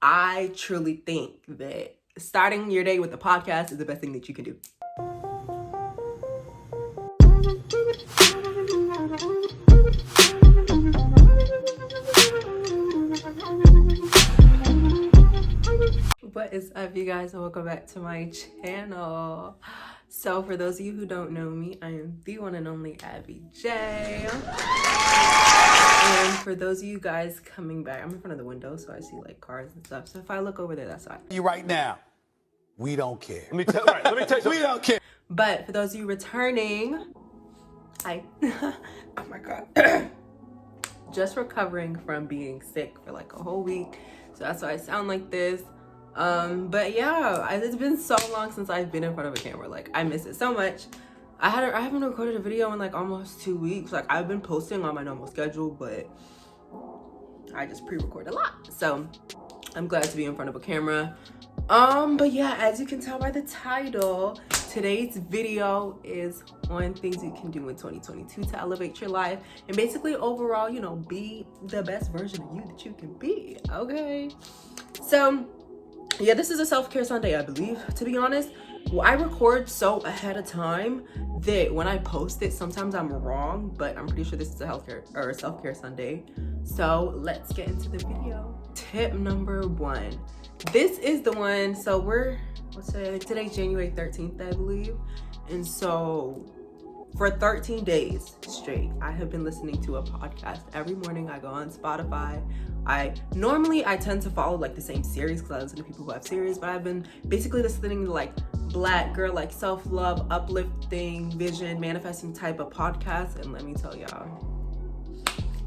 I truly think that starting your day with a podcast is the best thing that you can do. What is up, you guys, and welcome back to my channel. So for those of you who don't know me, I am the one and only AbbyJ. And for those of you guys coming back, I'm in front of the window, so I see like cars and stuff. So if I look over there, that's why. You right now, we don't care. Let me tell you. We don't care. But for those of you returning, oh my God. Just recovering from being sick for like a whole week. So that's why I sound like this. But yeah, it's been so long since I've been in front of a camera. Like, I miss it so much. I haven't recorded a video in like almost 2 weeks. Like, I've been posting on my normal schedule, but I just pre-record a lot. So I'm glad to be in front of a camera. But yeah, as you can tell by the title, today's video is on things you can do in 2022 to elevate your life and basically overall, you know, be the best version of you that you can be. Okay, so yeah, this is a self-care Sunday, I believe, to be honest. Well, I record so ahead of time that when I post it, sometimes I'm wrong, but I'm pretty sure this is a healthcare or a self-care Sunday. So let's get into the video. Tip number 1. This is the one, so today's January 13th, I believe. And so for 13 days straight, I have been listening to a podcast. Every morning I go on Spotify. I tend to follow like the same series because I listen to people who have series, but I've been basically listening to like Black girl, like self-love, uplifting, vision, manifesting type of podcasts. And let me tell y'all,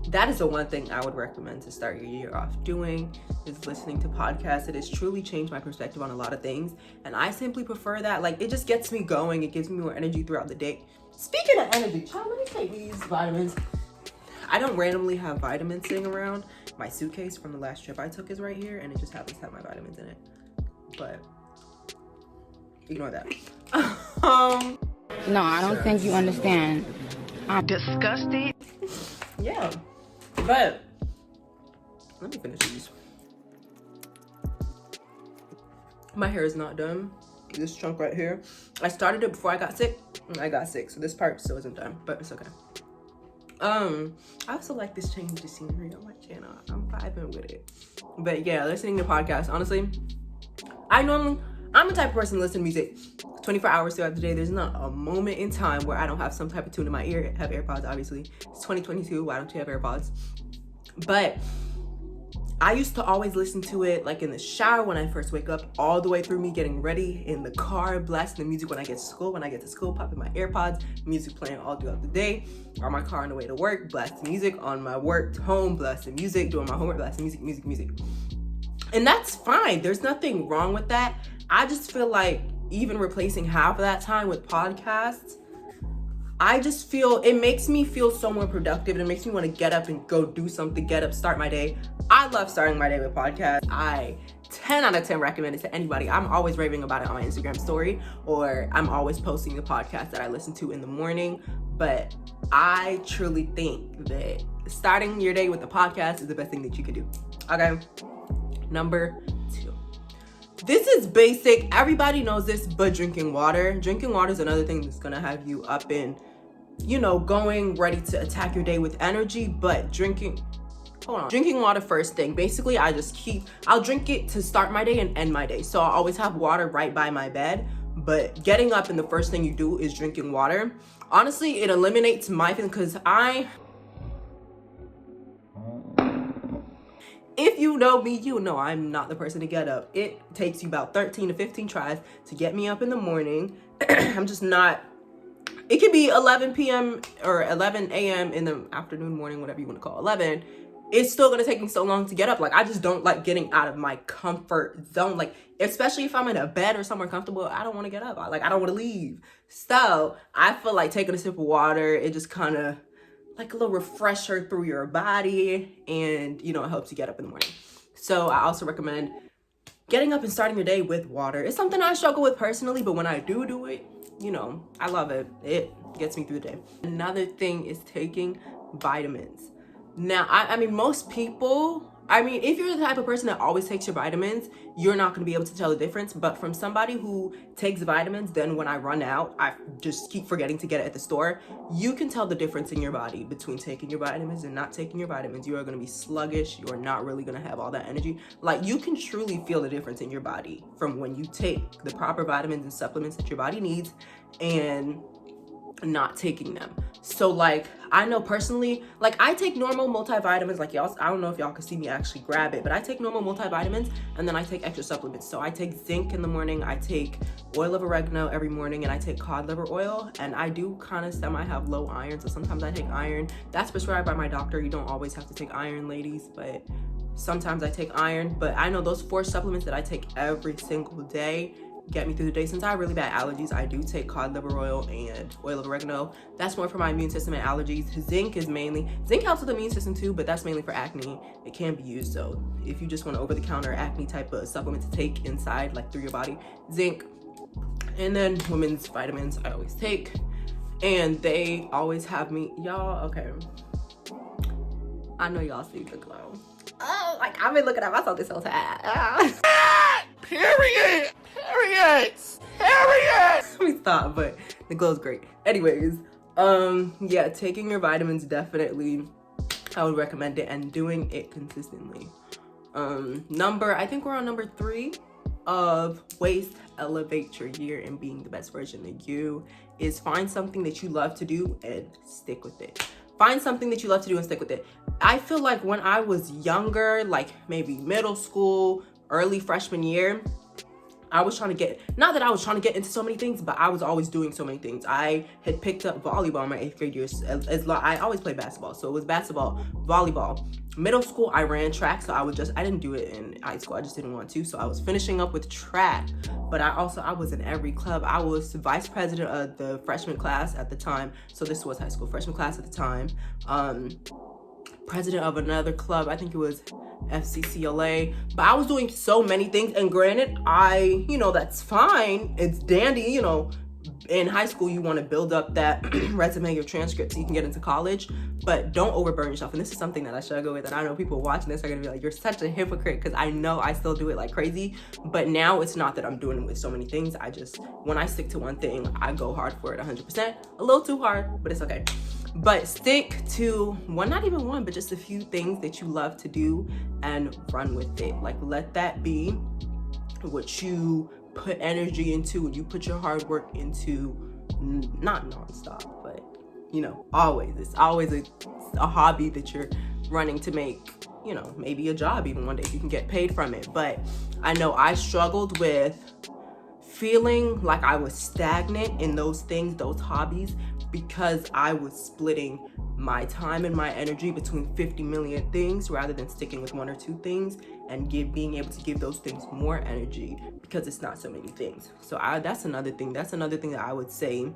that is the one thing I would recommend to start your year off doing, is listening to podcasts. It has truly changed my perspective on a lot of things. And I simply prefer that. Like, it just gets me going. It gives me more energy throughout the day. Speaking of energy, child, let me take these vitamins. I don't randomly have vitamins sitting around. My suitcase from the last trip I took is right here, and it just happens to have my vitamins in it. But ignore that. No, I don't think you understand. I'm disgusted. Yeah, but let me finish these. My hair is not done. This chunk right here, I started it before I got sick, and I got sick, so this part still isn't done, but it's okay. I also like this change of scenery on my channel. I'm vibing with it. But yeah, listening to podcasts, honestly, I'm the type of person to listen to music 24 hours throughout the day. There's not a moment in time where I don't have some type of tune in my ear. I have AirPods, obviously. It's 2022, why don't you have AirPods? But I used to always listen to it like in the shower when I first wake up, all the way through me getting ready, in the car, blasting the music when I get to school. When I get to school, popping my AirPods, music playing all throughout the day. On my car on the way to work, blasting music. On my work home, blasting music. Doing my homework, blasting music. And that's fine. There's nothing wrong with that. I just feel like even replacing half of that time with podcasts, I just feel it makes me feel so more productive. And it makes me want to get up and go do something, get up, start my day. I love starting my day with podcasts. I 10 out of 10 recommend it to anybody. I'm always raving about it on my Instagram story, or I'm always posting the podcast that I listen to in the morning. But I truly think that starting your day with a podcast is the best thing that you can do. Okay, number 2. This is basic. Everybody knows this, but drinking water. Drinking water is another thing that's gonna have you up and, you know, going ready to attack your day with energy. But drinking water first thing. Basically, I'll drink it to start my day and end my day. So I'll always have water right by my bed. But getting up and the first thing you do is drinking water. Honestly, it eliminates my feeling, because if you know me, you know I'm not the person to get up. It takes you about 13 to 15 tries to get me up in the morning. I'm just not. It could be 11 p.m. or 11 a.m. in the afternoon, morning, whatever you want to call 11. It's still going to take me so long to get up. Like, I just don't like getting out of my comfort zone. Like, especially if I'm in a bed or somewhere comfortable, I don't want to get up. I don't want to leave. So I feel like taking a sip of water, it just kind of like a little refresher through your body, and, you know, it helps you get up in the morning. So I also recommend getting up and starting your day with water. It's something I struggle with personally, but when I do it, you know, I love it. It gets me through the day. Another thing is taking vitamins. Now, I mean, most people I mean, if you're the type of person that always takes your vitamins, you're not going to be able to tell the difference. But from somebody who takes vitamins, then when I run out, I just keep forgetting to get it at the store. You can tell the difference in your body between taking your vitamins and not taking your vitamins. You are going to be sluggish. You are not really going to have all that energy. Like, you can truly feel the difference in your body from when you take the proper vitamins and supplements that your body needs and not taking them. So like, I know personally, like I take normal multivitamins, like y'all, I don't know if y'all can see me actually grab it, but I take normal multivitamins and then I take extra supplements. So I take zinc in the morning, I take oil of oregano every morning, and I take cod liver oil, and I do kind of semi have low iron, so sometimes I take iron. That's prescribed by my doctor. You don't always have to take iron, ladies, but sometimes I take iron. But I know those 4 supplements that I take every single day get me through the day. Since I have really bad allergies, I do take cod liver oil and oil of oregano. That's more for my immune system and allergies. Zinc helps with the immune system too, but that's mainly for acne. It can be used, so if you just want over-the-counter acne type of supplement to take inside, like through your body, zinc. And then women's vitamins I always take, and they always have me, y'all, okay, I know y'all see the glow. Oh, like I've been looking at myself this whole time. Period. Let me stop, but the glow's great. Anyways, yeah, taking your vitamins, definitely I would recommend it, and doing it consistently. I think we're on number 3 of ways to elevate your year and being the best version of you is find something that you love to do and stick with it. Find something that you love to do and stick with it. I feel like when I was younger, like maybe middle school, early freshman year, I was trying to get, not that I was trying to get into so many things, but I was always doing so many things. I had picked up volleyball in my 8th grade years. I always played basketball, so it was basketball, volleyball. Middle school, I ran track, so I didn't do it in high school. I just didn't want to, so I was finishing up with track. But I was in every club. I was vice president of the freshman class at the time, so this was high school, freshman class at the time. President of another club, I think it was FCCLA, but I was doing so many things. And granted, that's fine, it's dandy, in high school you want to build up that resume, your transcript, so you can get into college, but don't overburn yourself. And this is something that I struggle with, and I know people watching this are gonna be like, you're such a hypocrite, because I know I still do it like crazy. But now it's not that I'm doing it with so many things. When I stick to one thing, I go hard for it 100%, a little too hard, but it's okay. But stick to not even one, but just a few things that you love to do and run with it. Like, let that be what you put energy into, and you put your hard work into, not nonstop, but always. It's always a hobby that you're running to make, maybe a job even one day if you can get paid from it. But I know I struggled with feeling like I was stagnant in those things, those hobbies, because I was splitting my time and my energy between 50 million things rather than sticking with 1 or 2 things and being able to give those things more energy because it's not so many things. So that's another thing that I would say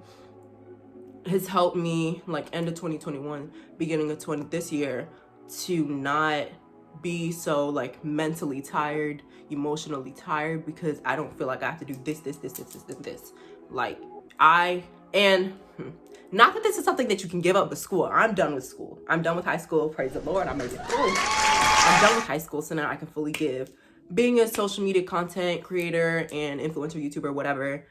has helped me, like end of 2021, beginning of this year, to not be so like mentally tired, emotionally tired, because I don't feel like I have to do this. Like not that this is something that you can give up with school. I'm done with school. I'm done with high school. Praise the Lord. I'm done with high school, so now I can fully give being a social media content creator and influencer, YouTuber, whatever,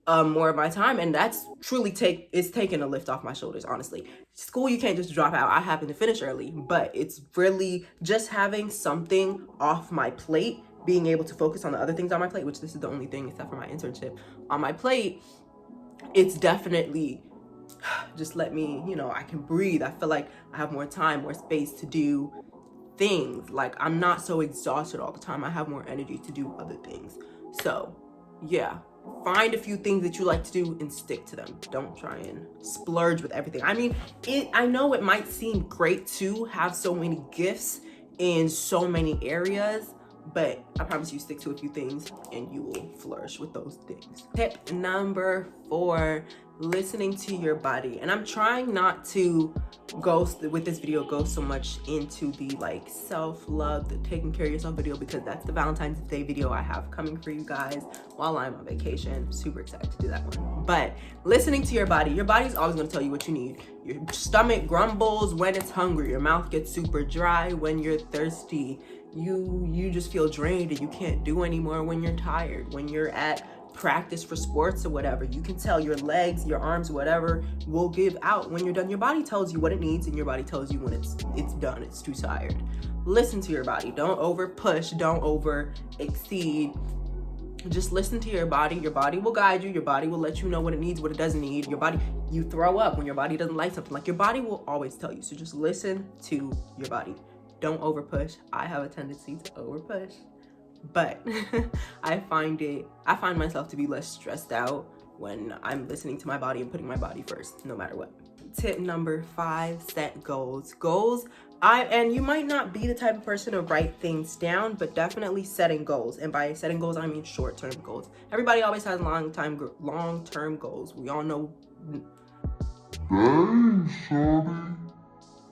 more of my time. And that's truly it's taking a lift off my shoulders, honestly. School, you can't just drop out. I happen to finish early, but it's really just having something off my plate, being able to focus on the other things on my plate, which this is the only thing except for my internship on my plate. It's definitely just let me, I can breathe. I feel like I have more time, more space to do things. Like, I'm not so exhausted all the time. I have more energy to do other things. So yeah, find a few things that you like to do and stick to them. Don't try and splurge with everything. I mean, I know it might seem great to have so many gifts in so many areas, but I promise you, stick to a few things and you will flourish with those things. Tip number 4, listening to your body. And I'm trying not to with this video go so much into the like self-love, the taking care of yourself video, because that's the Valentine's Day video I have coming for you guys while I'm on vacation. Super excited to do that one. But listening to your body's always going to tell you what you need. Your stomach grumbles when it's hungry, your mouth gets super dry when you're thirsty, you just feel drained and you can't do anymore when you're tired. When you're at practice for sports or whatever, you can tell your legs, your arms, whatever will give out when you're done. Your body tells you what it needs, and your body tells you when it's done, it's too tired. Listen to your body. Don't over push, don't over exceed. Just listen to your body. Your body will guide you. Your body will let you know what it needs, what it doesn't need. Your body, you throw up when your body doesn't like something. Like, your body will always tell you. So just listen to your body. Don't over push. I have a tendency to over push, but I find myself to be less stressed out when I'm listening to my body and putting my body first, no matter what. Tip number 5, set goals. And you might not be the type of person to write things down, but definitely setting goals. And by setting goals, I mean short-term goals. Everybody always has long-term goals. We all know.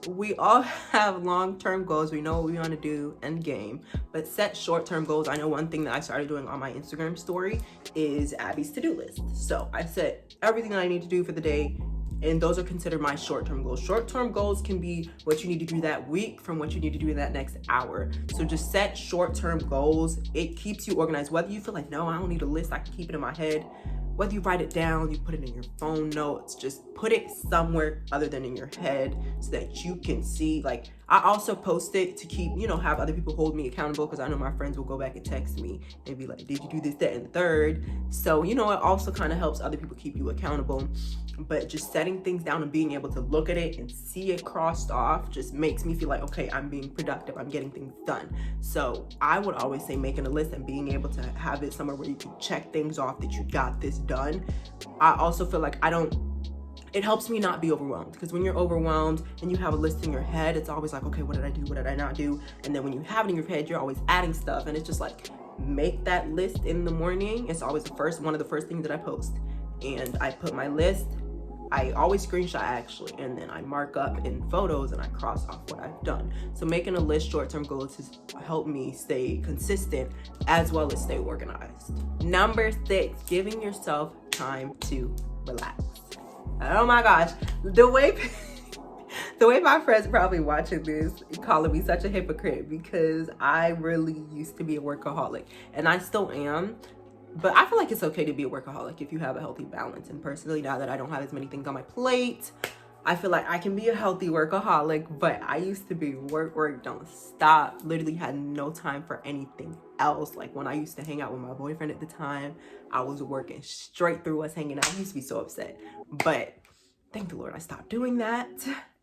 We all have long-term goals. We know what we want to do, end game, but set short-term goals. I know one thing that I started doing on my Instagram story is Abby's to-do list. So I set everything that I need to do for the day, and those are considered my short-term goals. Short-term goals can be what you need to do that week from what you need to do in that next hour. So just set short-term goals. It keeps you organized. Whether you feel like, no, I don't need a list, I can keep it in my head. Whether you write it down, you put it in your phone notes, just put it somewhere other than in your head so that you can see. Like, I also post it to keep, have other people hold me accountable, because I know my friends will go back and text me and be like, did you do this, that, and the third? So, it also kind of helps other people keep you accountable. But just setting things down and being able to look at it and see it crossed off just makes me feel like, okay, I'm being productive, I'm getting things done. So I would always say making a list and being able to have it somewhere where you can check things off that you got this done. I also feel like it helps me not be overwhelmed, because when you're overwhelmed and you have a list in your head, it's always like, okay, what did I do? What did I not do? And then when you have it in your head, you're always adding stuff, and it's just like, make that list in the morning. It's always one of the first things that I post. And I put my list, I always screenshot actually, and then I mark up in photos and I cross off what I've done. So making a list, short-term goals, has helped me stay consistent as well as stay organized. Number 6, giving yourself time to relax. Oh my gosh, the way my friends probably watching this calling me such a hypocrite, because I really used to be a workaholic, and I still am. But I feel like it's okay to be a workaholic if you have a healthy balance. And personally, now that I don't have as many things on my plate, I feel like I can be a healthy workaholic. But I used to be work, don't stop. Literally had no time for anything else. Like, when I used to hang out with my boyfriend at the time, I was working straight through us hanging out. I used to be so upset. But thank the Lord I stopped doing that.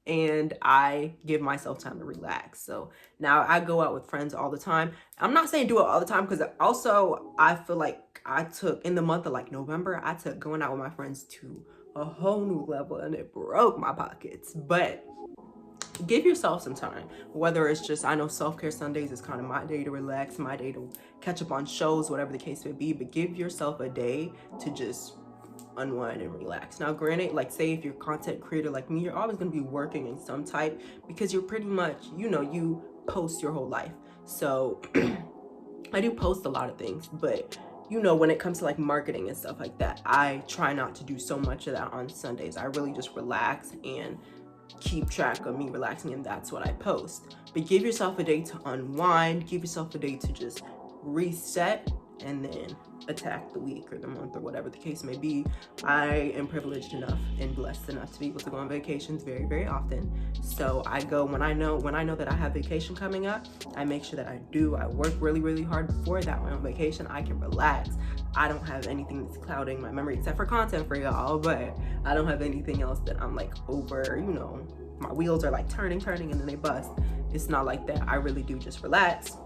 And I give myself time to relax. So now I go out with friends all the time. I'm not saying do it all the time, because also I feel like I took, in the month of like November, I took going out with my friends to a whole new level, and it broke my pockets. But give yourself some time, whether it's just, I know self-care Sundays is kind of my day to relax, my day to catch up on shows, whatever the case may be, but give yourself a day to just unwind and relax. Now granted, like, say if you're a content creator like me, you're always going to be working in some type, because you're pretty much, you post your whole life. So I do post a lot of things, but when it comes to like marketing and stuff like that, I try not to do so much of that on Sundays. I really just relax and keep track of me relaxing, and that's what I post. But give yourself a day to unwind, give yourself a day to just reset, and then attack the week or the month or whatever the case may be. I am privileged enough and blessed enough to be able to go on vacations very, very often. So I go when I know that I have vacation coming up. I make sure that I work really, really hard before that. When I'm on vacation, I can relax. I don't have anything that's clouding my memory except for content for y'all, but I don't have anything else that I'm like over, my wheels are like turning and then they bust. It's not like that. I really do just relax.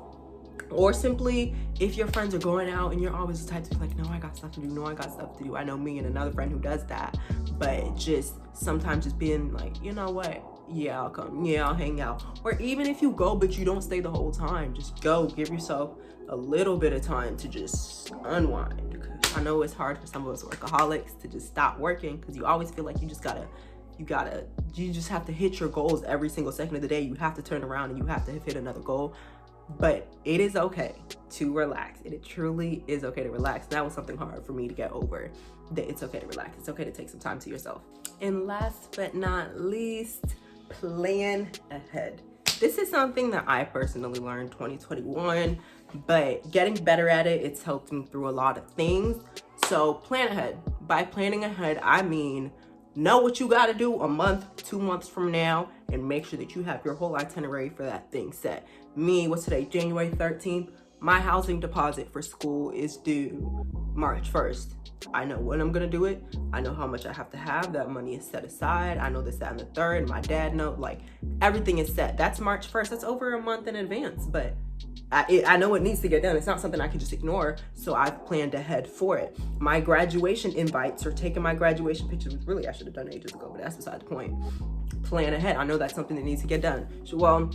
Or simply, if your friends are going out and you're always the type to be like, no, I got stuff to do. I know me and another friend who does that. But just sometimes just being like, you know what? Yeah, I'll come. Yeah, I'll hang out. Or even if you go, but you don't stay the whole time, just go. Give yourself a little bit of time to just unwind. Because I know it's hard for some of us workaholics to just stop working, because you always feel like you just have to hit your goals every single second of the day. You have to turn around and you have to hit another goal. But it is okay to relax. It truly is okay to relax. That was something hard for me to get over, that it's okay to relax. It's okay to take some time to yourself. And last but not least, plan ahead. This is something that I personally learned 2021, but getting better at it, it's helped me through a lot of things. So plan ahead. By planning ahead, I mean know what you got to do a month, 2 months from now, and make sure that you have your whole itinerary for that thing set. Me, what's today, January 13th? My housing deposit for school is due March 1st. I know when I'm gonna do it. I know how much I have to have. That money is set aside. I know this, that, and the third. My dad knows, like, everything is set. That's March 1st. That's over a month in advance, but I know it needs to get done. It's not something I can just ignore, so I've planned ahead for it. My graduation invites or taking my graduation pictures, which really I should have done ages ago, but that's beside the point. Plan ahead. I know that's something that needs to get done. So, well,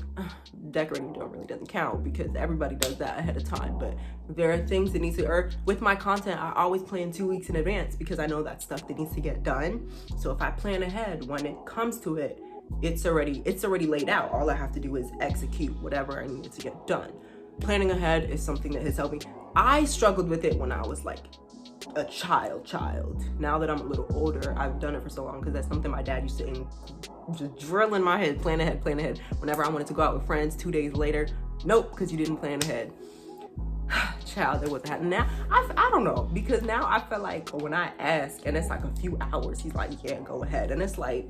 decorating really doesn't count because everybody does that ahead of time, but there are things that need to, or with my content, I always plan 2 weeks in advance because I know that's stuff that needs to get done. So if I plan ahead, when it comes to it, it's already laid out. All I have to do is execute whatever I need to get done. Planning ahead is something that has helped me. I struggled with it when I was like a child. Now that I'm a little older, I've done it for so long because that's something my dad used to just drill in my head. Plan ahead. Whenever I wanted to go out with friends 2 days later, nope, because you didn't plan ahead. Child, it wasn't happening. Now I don't know, because now I feel like when I ask and it's like a few hours, he's like, yeah, go ahead, and it's like,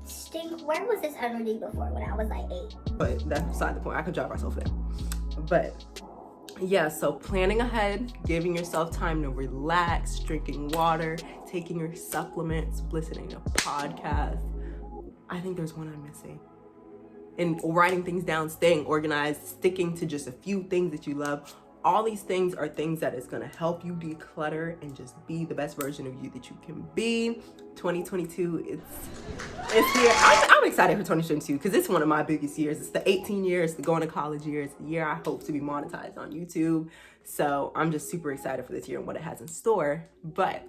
Stink, where was this already before when I was like 8? but that's beside the point. I could drive myself there. But yeah, so planning ahead, giving yourself time to relax, drinking water, taking your supplements, listening to podcasts. I think there's one I'm missing. And writing things down, staying organized, sticking to just a few things that you love. All these things are things that is going to help you declutter and just be the best version of you that you can be. 2022, it's here. I'm excited for 2022 because it's one of my biggest years. It's the 18 years, the going to college year. It's the year I hope to be monetized on YouTube. So I'm just super excited for this year and what it has in store. But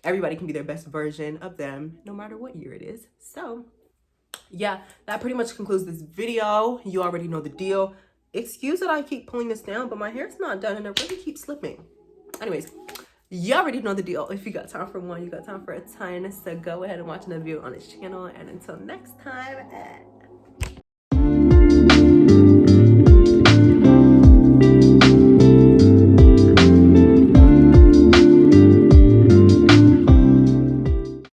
everybody can be their best version of them no matter what year it is. So yeah, that pretty much concludes this video. You already know the deal. Excuse that I keep pulling this down, but my hair's not done and it really keeps slipping. Anyways, you already know the deal. If you got time for one, you got time for a ton. So go ahead and watch another video on this channel. And until next time,